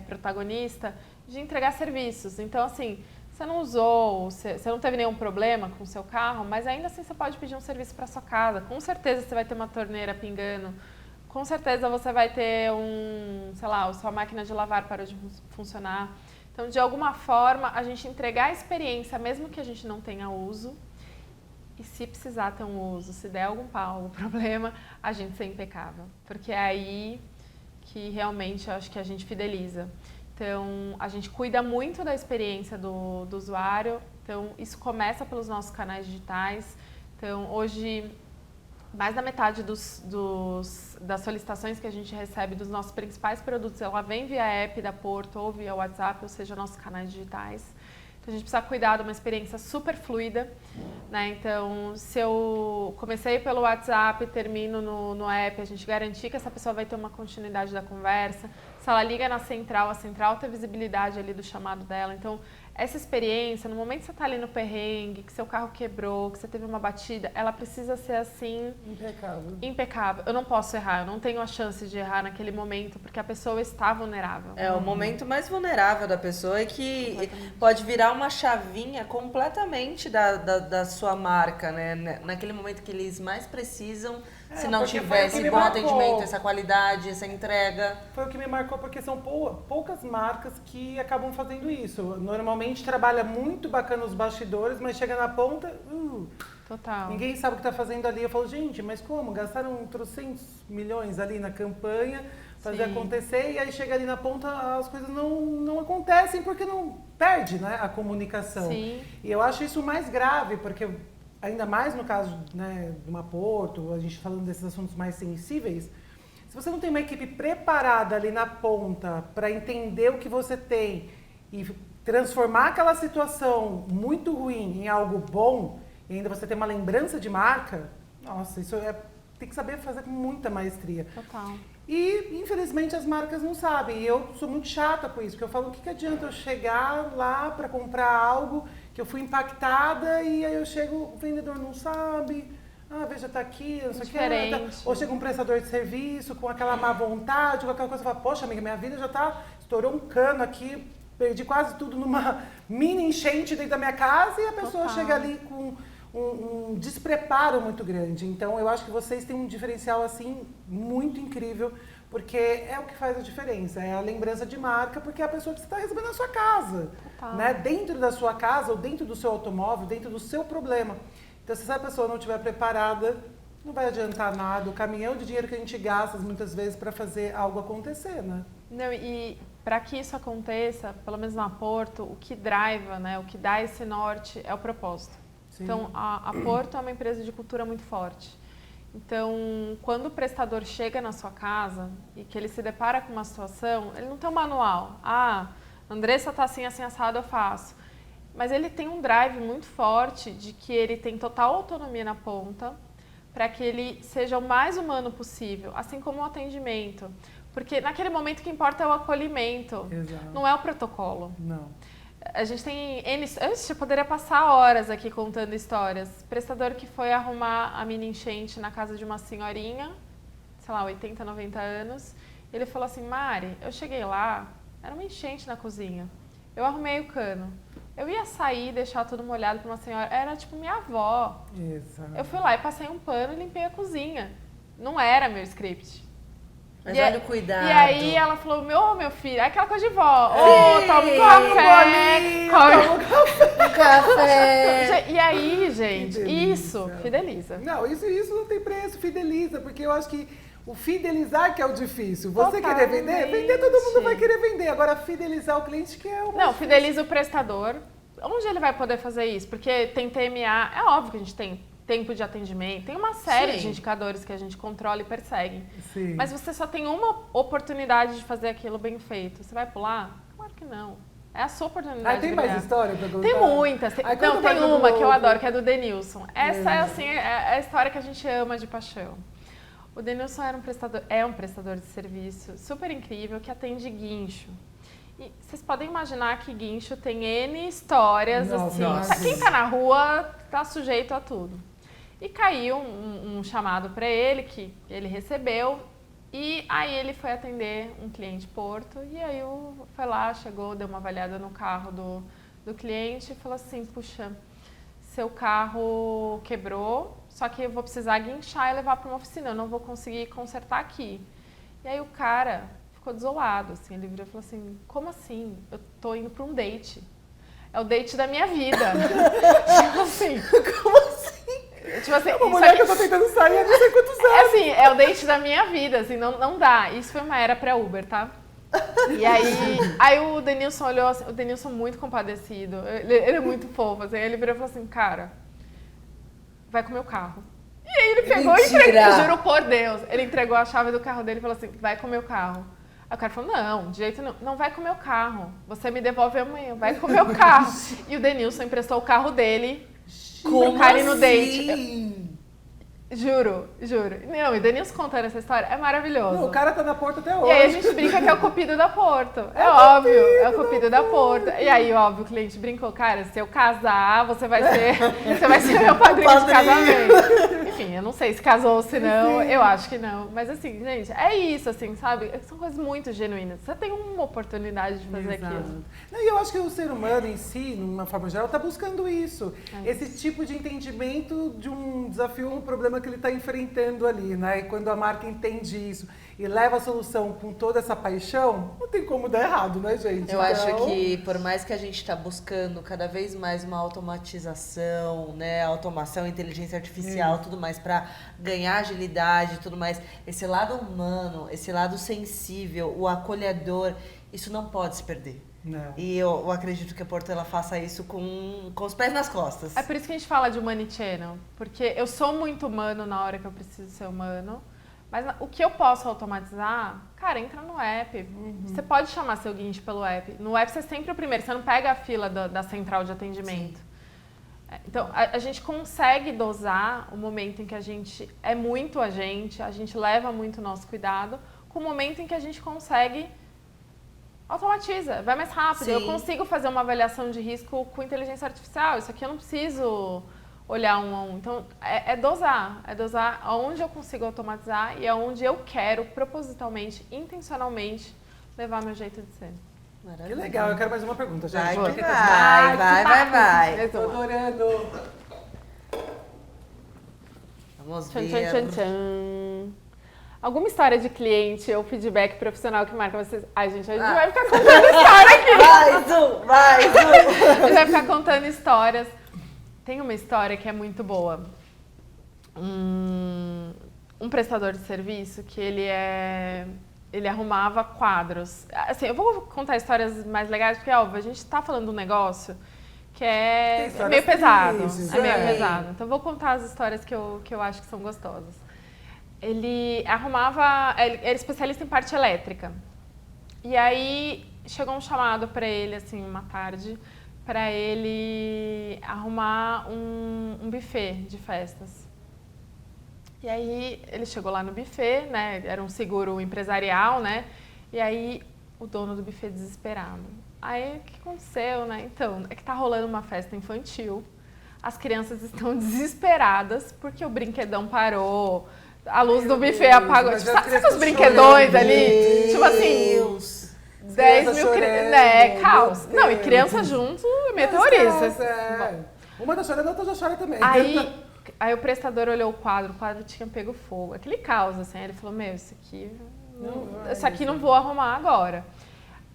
protagonista, de entregar serviços. Então, assim, você não usou, você não teve nenhum problema com o seu carro, mas ainda assim você pode pedir um serviço para sua casa. Com certeza você vai ter uma torneira pingando. Com certeza você vai ter sua máquina de lavar parou de funcionar. Então, de alguma forma, a gente entregar a experiência, mesmo que a gente não tenha uso, e se precisar ter um uso, se der algum problema, a gente ser impecável. Porque é aí que realmente eu acho que a gente fideliza. Então, a gente cuida muito da experiência do usuário. Então, isso começa pelos nossos canais digitais. Então, hoje, mais da metade das solicitações que a gente recebe dos nossos principais produtos, ela vem via app da Porto ou via WhatsApp, ou seja, nossos canais digitais. Então, a gente precisa cuidar de uma experiência super fluida, né? Então, se eu comecei pelo WhatsApp e termino no app, a gente garantir que essa pessoa vai ter uma continuidade da conversa. Se ela liga na central, a central tem visibilidade ali do chamado dela. Então, essa experiência, no momento que você está ali no perrengue, que seu carro quebrou, que você teve uma batida, ela precisa ser assim... Impecável. Eu não posso errar, eu não tenho a chance de errar naquele momento, porque a pessoa está vulnerável. É o momento mais vulnerável da pessoa e que pode virar uma chavinha completamente da sua marca, né? Naquele momento que eles mais precisam, se não tiver esse bom atendimento, essa qualidade, essa entrega. Foi o que me marcou, porque são poucas marcas que acabam fazendo isso. Normalmente trabalha muito bacana os bastidores, mas chega na ponta... Total. Ninguém sabe o que está fazendo ali. Eu falo, gente, mas como? Gastaram 300 milhões ali na campanha, fazer acontecer, e aí chega ali na ponta, as coisas não acontecem porque não perde, né, a comunicação. Sim. E eu acho isso mais grave, porque ainda mais no caso, né, de uma Porto, a gente falando desses assuntos mais sensíveis, se você não tem uma equipe preparada ali na ponta para entender o que você tem e transformar aquela situação muito ruim em algo bom, e ainda você tem uma lembrança de marca, nossa, isso tem que saber fazer com muita maestria. Total. E, infelizmente, as marcas não sabem. E eu sou muito chata com isso, porque eu falo, o que adianta eu chegar lá para comprar algo que eu fui impactada e aí eu chego, o vendedor não sabe, veja, tá aqui, não sei o que. Ou chega um prestador de serviço com aquela má vontade, com aquela coisa, fala, poxa, amiga, minha vida já estourou um cano aqui, perdi quase tudo numa mini enchente dentro da minha casa, e a pessoa chega ali com um despreparo muito grande. Então, eu acho que vocês têm um diferencial, assim, muito incrível, Porque é o que faz a diferença, é a lembrança de marca, porque é a pessoa que você está recebendo na sua casa, né? Dentro da sua casa ou dentro do seu automóvel, dentro do seu problema. Então, se essa pessoa não estiver preparada, não vai adiantar nada. O caminhão de dinheiro que a gente gasta muitas vezes para fazer algo acontecer, né? Não, e para que isso aconteça, pelo menos na Porto, o que driva, né, o que dá esse norte é o propósito. Sim. Então, a Porto é uma empresa de cultura muito forte. Então, quando o prestador chega na sua casa e que ele se depara com uma situação, ele não tem um manual. Andressa tá assim, assim, assado, eu faço. Mas ele tem um drive muito forte de que ele tem total autonomia na ponta para que ele seja o mais humano possível, assim como o atendimento. Porque naquele momento o que importa é o acolhimento, Exato. Não é o protocolo. Não. A gente tem eu poderia passar horas aqui contando histórias. Prestador que foi arrumar a mini enchente na casa de uma senhorinha, sei lá, 80, 90 anos. Ele falou assim, Mari, eu cheguei lá, era uma enchente na cozinha. Eu arrumei o cano. Eu ia sair e deixar tudo molhado para uma senhora. Era tipo minha avó. Exato. Eu fui lá e passei um pano e limpei a cozinha. Não era meu script. Mas olha o cuidado. E aí ela falou, meu filho, aquela coisa de vó. Toma um café. Toma um café. E aí, gente, Fideliza. isso fideliza. Não, isso não tem preço, fideliza, porque eu acho que o fidelizar que é o difícil. Você querer vender todo mundo vai querer vender. Agora, fidelizar o cliente que é o Não, fideliza o prestador. Onde ele vai poder fazer isso? Porque tem TMA, é óbvio que a gente tem tempo de atendimento, tem uma série de indicadores que a gente controla e persegue. Sim. Mas você só tem uma oportunidade de fazer aquilo bem feito. Você vai pular? Claro que não. É a sua oportunidade. Tem mais história pra contar? Tem muitas. Tem uma que eu adoro, que é do Denilson. Essa é a história que a gente ama de paixão. O Denilson é um prestador de serviço super incrível que atende guincho. E vocês podem imaginar que guincho tem N histórias, Quem tá na rua tá sujeito a tudo. E caiu um chamado para ele, que ele recebeu, e aí ele foi atender um cliente Porto, e aí foi lá, chegou, deu uma avaliada no carro do cliente e falou assim, puxa, seu carro quebrou, só que eu vou precisar guinchar e levar para uma oficina, eu não vou conseguir consertar aqui. E aí o cara ficou desolado, assim, ele virou e falou assim, como assim? Eu tô indo para um date. É o date da minha vida. Tipo assim. Como assim? Tipo assim, uma mulher que eu tô tentando sair há não sei quantos anos. É assim, é o date da minha vida, assim, não dá. Isso foi uma era pré-Uber, tá? E aí o Denilson olhou assim, o Denilson muito compadecido, ele é muito fofo, assim, ele virou e falou assim, cara, vai com o meu carro. E aí ele pegou e entregou, juro por Deus, ele entregou a chave do carro dele e falou assim, vai com o meu carro. Aí o cara falou, não, de jeito nenhum, não vai com o meu carro, você me devolve amanhã, vai com o meu carro. E o Denilson emprestou o carro dele pro cara ir no date. Juro. Não, e o Denilson contando essa história é maravilhoso. Não, o cara tá na Porto até hoje. E aí a gente brinca que é o cupido da Porto. É óbvio, é o cupido da Porto. E aí, óbvio, o cliente brincou, cara, se eu casar, você vai ser meu padrinho de casamento. Enfim, eu não sei se casou ou se não, eu acho que não. Mas assim, gente, é isso, assim, sabe? São coisas muito genuínas. Você tem uma oportunidade de fazer aquilo. Não, e eu acho que o ser humano em si, numa forma geral, tá buscando isso. Esse tipo de entendimento de um desafio, um problema que ele está enfrentando ali, né? E quando a marca entende isso e leva a solução com toda essa paixão, não tem como dar errado, né, gente? Eu acho que por mais que a gente está buscando cada vez mais uma automatização, né, automação, inteligência artificial, tudo mais para ganhar agilidade, tudo mais, esse lado humano, esse lado sensível, o acolhedor, isso não pode se perder. Não. E eu acredito que a Porto ela faça isso com os pés nas costas. É por isso que a gente fala de Humanichannel, porque eu sou muito humano na hora que eu preciso ser humano, mas o que eu posso automatizar, cara, entra no app. Você pode chamar seu guincho pelo app. No app você é sempre o primeiro, você não pega a fila da central de atendimento. Sim. Então, a gente consegue dosar o momento em que a gente é muito a gente leva muito o nosso cuidado, com o momento em que a gente consegue automatiza, vai mais rápido. Sim. Eu consigo fazer uma avaliação de risco com inteligência artificial. Isso aqui eu não preciso olhar um a um. Então, é dosar aonde eu consigo automatizar e aonde eu quero, propositalmente, intencionalmente, levar meu jeito de ser. Maravilha. Que legal, eu quero mais uma pergunta, gente. Vai. Tô adorando. Vamos ver. Tchan. Alguma história de cliente ou feedback profissional que marca vocês? Ai, gente, a gente vai ficar contando história aqui. Mais um! A gente vai ficar contando histórias. Tem uma história que é muito boa. Um prestador de serviço que ele arrumava quadros. Assim, eu vou contar histórias mais legais, porque, óbvio, a gente tá falando de um negócio que é meio pesado. É meio pesado. Então, eu vou contar as histórias que eu acho que são gostosas. Ele era especialista em parte elétrica. E aí, chegou um chamado para ele, assim, uma tarde, para ele arrumar um buffet de festas. E aí, ele chegou lá no buffet, né? Era um seguro empresarial, né? E aí, o dono do buffet desesperado. Aí, o que aconteceu, né? Então, é que tá rolando uma festa infantil. As crianças estão desesperadas porque o brinquedão parou, a luz do buffet apagou. Tipo, sabe os brinquedões ali? Tipo assim, 10 mil crianças. É, caos. Não, e criança junto, meteorista. Uma tá chorando, a outra já chora também. Aí o prestador olhou o quadro tinha pego fogo. Aquele caos, assim. Aí ele falou, isso aqui não vou arrumar agora.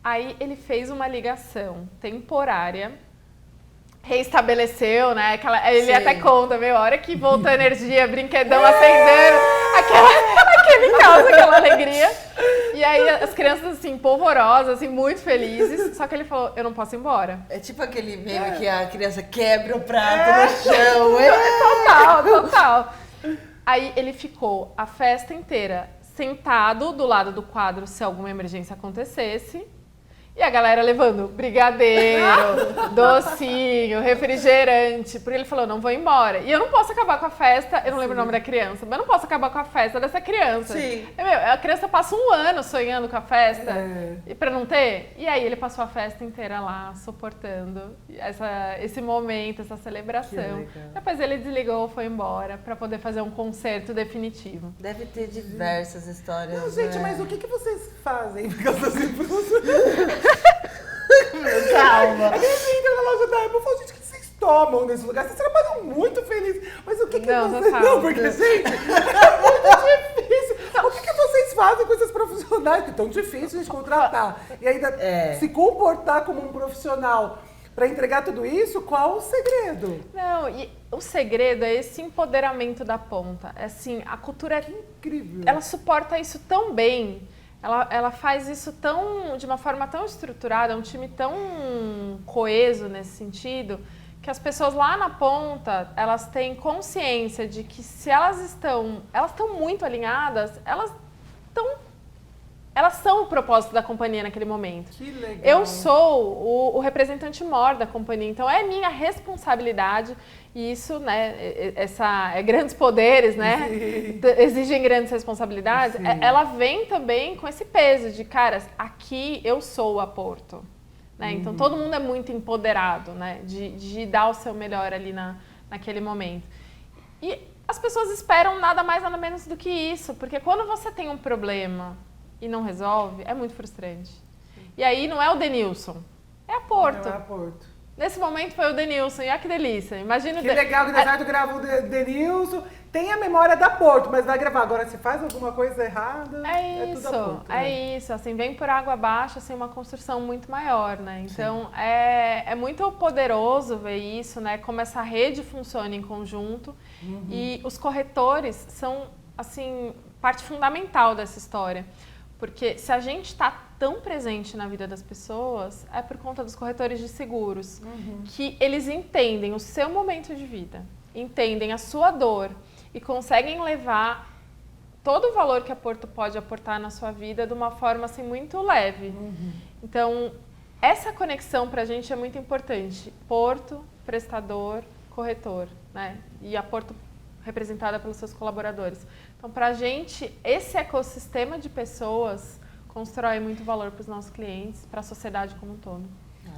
Aí ele fez uma ligação temporária, reestabeleceu, né? Ele até conta, a hora que voltou a energia, brinquedão acendendo, aquele caos, aquela alegria. E aí as crianças, assim, polvorosas, assim, muito felizes. Só que ele falou, eu não posso ir embora. É tipo aquele meme que a criança quebra o prato no chão. Total. Aí ele ficou a festa inteira sentado do lado do quadro se alguma emergência acontecesse. E a galera levando brigadeiro, docinho, refrigerante. Porque ele falou, não vou embora. E eu não posso acabar com a festa, eu não lembro o nome da criança, mas eu não posso acabar com a festa dessa criança. Sim. A criança passa um ano sonhando com a festa pra não ter. E aí ele passou a festa inteira lá, suportando esse momento, essa celebração. Depois ele desligou, foi embora pra poder fazer um concerto definitivo. Deve ter diversas histórias. Não, gente, mas o que vocês fazem? Porque eu tô sempre... Calma. A gente entra na loja da Apple e fala, gente, o que vocês tomam nesse lugar? Vocês trabalham muito felizes. Mas o que vocês... Não, porque, gente, é muito difícil. O que vocês fazem com esses profissionais que é tão difícil de contratar? E ainda se comportar como um profissional para entregar tudo isso, qual o segredo? Não, e o segredo é esse empoderamento da ponta. Assim, a cultura é incrível. Ela suporta isso tão bem. Ela faz isso de uma forma tão estruturada, é um time tão coeso nesse sentido, que as pessoas lá na ponta, elas têm consciência de que se elas estão muito alinhadas, elas são o propósito da companhia naquele momento. Que legal. Eu sou o representante maior da companhia, então é minha responsabilidade. E isso, né, grandes poderes, né, exigem grandes responsabilidades. Ela vem também com esse peso de, cara, aqui eu sou a Porto. Né? Então, todo mundo é muito empoderado, né, de dar o seu melhor ali naquele momento. E as pessoas esperam nada mais, nada menos do que isso. Porque quando você tem um problema e não resolve, é muito frustrante. E aí não é o Denilson, é a Porto. Não é a Porto. Nesse momento foi o Denilson, e olha que delícia. Imagina que legal que o Deserto grava o Denilson, tem a memória da Porto, mas vai gravar. Agora, se faz alguma coisa errada, é tudo a Porto. É isso, assim, vem por água abaixo, assim, uma construção muito maior, né? Então, é muito poderoso ver isso, né? Como essa rede funciona em conjunto. E os corretores são, assim, parte fundamental dessa história. Porque se a gente está tão presente na vida das pessoas, é por conta dos corretores de seguros, que eles entendem o seu momento de vida, entendem a sua dor e conseguem levar todo o valor que a Porto pode aportar na sua vida de uma forma assim, muito leve. Então, essa conexão para a gente é muito importante. Porto, prestador, corretor, né? E a Porto representada pelos seus colaboradores. Então, para a gente, esse ecossistema de pessoas constrói muito valor para os nossos clientes, para a sociedade como um todo.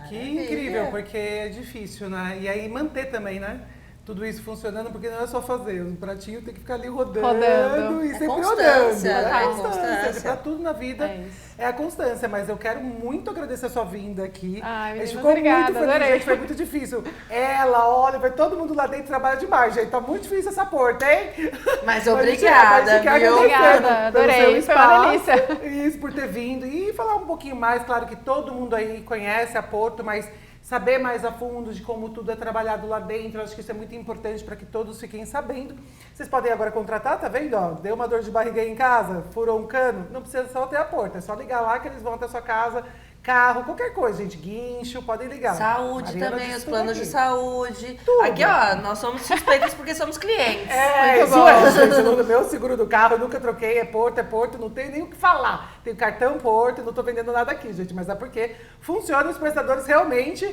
Que incrível, porque é difícil, né? E aí manter também, né? tudo isso funcionando, porque não é só fazer, o pratinho tem que ficar ali rodando. E sempre rodando. É constância. Pra tudo na vida é a constância, mas eu quero muito agradecer a sua vinda aqui. Ai, a gente meninas, ficou obrigada, muito feliz, adorei. gente, foi muito difícil. Ela, Oliver, todo mundo lá dentro trabalha demais, gente. Tá muito difícil essa porta, hein? Mas obrigada, viu? Obrigada, adorei, foi uma delícia. Isso, por ter vindo. E falar um pouquinho mais, claro que todo mundo aí conhece a Porto, mas saber mais a fundo de como tudo é trabalhado lá dentro, eu acho que isso é muito importante para que todos fiquem sabendo. Vocês podem agora contratar, tá vendo? Ó, deu uma dor de barriga aí em casa, furou um cano, não precisa só ter a Porto, é só ligar lá que eles vão até a sua casa, carro, qualquer coisa, gente, guincho, podem ligar. Saúde Mariana também, disse os tudo planos aqui. de saúde. Tudo. Aqui, ó, nós somos suspeitos porque somos clientes. Isso é, gente, no meu seguro do carro eu nunca troquei, é Porto, não tenho nem o que falar. Tenho cartão Porto, não tô vendendo nada aqui, gente, mas é porque funciona, os prestadores realmente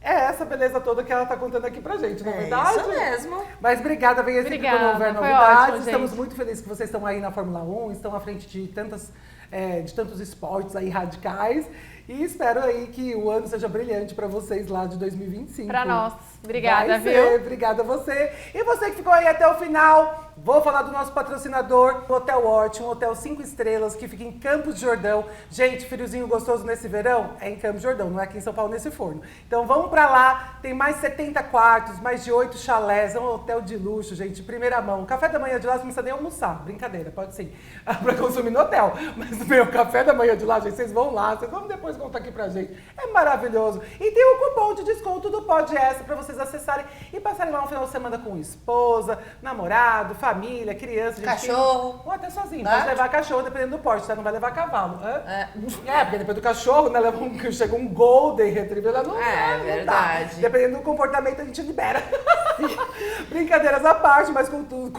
é essa beleza toda que ela tá contando aqui pra gente, não é verdade? Isso mesmo. Mas obrigada, venha sempre quando houver foi novidades. ótimo, Estamos gente. muito felizes que vocês estão aí na Fórmula 1, estão à frente de tantos esportes aí radicais. E espero aí que o ano seja brilhante pra vocês lá de 2025. Pra nós. Obrigada, Vai ser. viu? Obrigada a você. E você que ficou aí até o final, vou falar do nosso patrocinador, o Hotel Hort, um hotel 5 estrelas que fica em Campos de Jordão. Gente, friozinho gostoso nesse verão é em Campos de Jordão, não é aqui em São Paulo nesse forno. Então vamos pra lá, tem mais 70 quartos, mais de 8 chalés, é um hotel de luxo, gente, de primeira mão. Café da manhã de lá, você não precisa nem almoçar, brincadeira, pode sim, pra consumir no hotel. Mas meu café da manhã de lá, gente, vocês vão lá, vocês vão depois contar aqui pra gente. É maravilhoso. E tem o cupom de desconto do Pod Extra pra vocês acessarem e passarem lá um final de semana com esposa, namorado, família, criança, gente. Cachorro. Ou até sozinho. Tá? Pode levar cachorro, dependendo do porte, tá? Não vai levar cavalo. Porque depois do cachorro, né? Chega um Golden Retriever, ela não dá, não verdade. dá. Dependendo do comportamento, a gente libera. Brincadeiras à parte, mas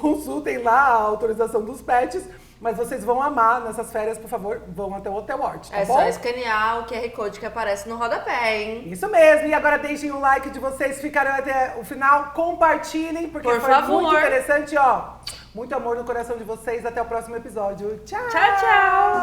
consultem lá a autorização dos pets. Mas vocês vão amar nessas férias, por favor, vão até o Hotel Hort, tá bom? Só escanear o QR Code que aparece no rodapé, hein? Isso mesmo. E agora deixem um like de vocês, ficaram até o final, compartilhem, porque Por foi favor. muito interessante, ó. Muito amor no coração de vocês. Até o próximo episódio. Tchau! Tchau, tchau!